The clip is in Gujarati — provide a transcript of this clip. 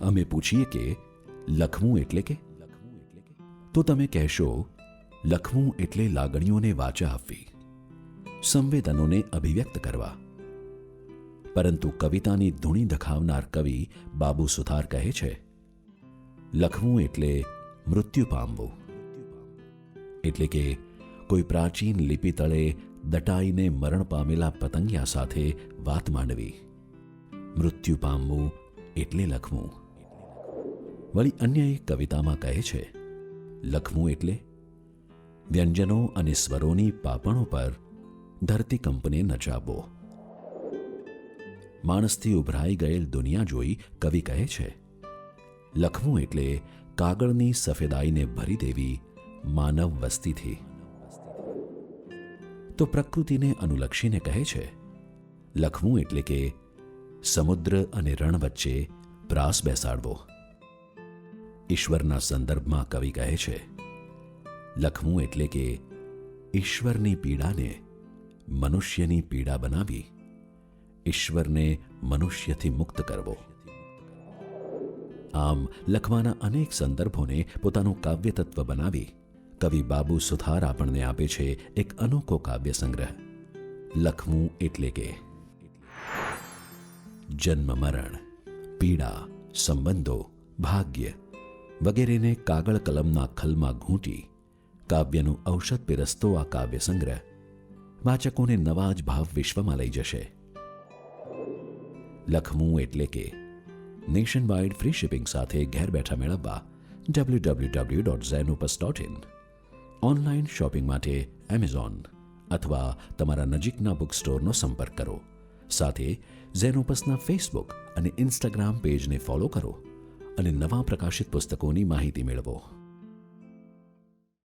અમે પૂછીએ કે લખવું એટલે કે, તો તમે કહેશો લખવું એટલે લાગણીઓને વાચા આપવી, સંવેદનોને અભિવ્યક્ત કરવા. પરંતુ કવિતાની ધૂણી દખાવનાર કવિ બાબુ સુથાર કહે છે, લખવું એટલે મૃત્યુ પામવું. એટલે કે કોઈ પ્રાચીન લિપિ તળે દટાઈને મરણ પામેલા પતંગિયા સાથે વાત માંડવી. મૃત્યુ પામવું એટલે લખવું. વળી અન્ય એક કવિતામાં કહે છે, લખવું એટલે વ્યંજનો અને સ્વરોની પાપણો પર ધરતીકંપને નચાવવો. માણસથી ઉભરાઈ ગયેલ દુનિયા જોઈ કવિ કહે છે, લખવું એટલે કાગળની સફેદાઈને ભરી દેવી માનવ વસ્તીથી. તો પ્રકૃતિને અનુલક્ષીને કહે છે, લખવું એટલે કે સમુદ્ર અને રણ વચ્ચે પ્રાસ બેસાડવો. ઈશ્વરના સંદર્ભમાં કવિ કહે છે, લખવું એટલે કે ઈશ્વરની પીડાને મનુષ્યની પીડા બનાવી ઈશ્વરને મનુષ્યથી મુક્ત કરવો. આમ લખવાના અનેક સંદર્ભોને પોતાનું કાવ્ય તત્વ બનાવી કવિ બાબુ સુથાર આપણને આપે છે એક અનોખો કાવ્ય સંગ્રહ, લખવું એટલે કે. જન્મ મરણ, પીડા, સંબંધો, ભાગ્ય વગેરેને કાગળ કલમના ખલમાં ઘૂંટી કાવ્યનું ઔષધ પીરસતો આ કાવ્ય સંગ્રહ વાચકોને નવા જ ભાવ વિશ્વમાં લઈ જશે. લખવું એટલે કે નેશન વાઇડ ફ્રી શિપિંગ સાથે ઘેર બેઠા મેળવવા www.zenopus.in. ઓનલાઈન શોપિંગ માટે એમેઝોન અથવા તમારા નજીકના બુક સ્ટોરનો સંપર્ક કરો. સાથે ઝેનોપસના ફેસબુક અને ઇન્સ્ટાગ્રામ પેજને ફોલો કરો અને નવા પ્રકાશિત પુસ્તકોની માહિતી મેળવો.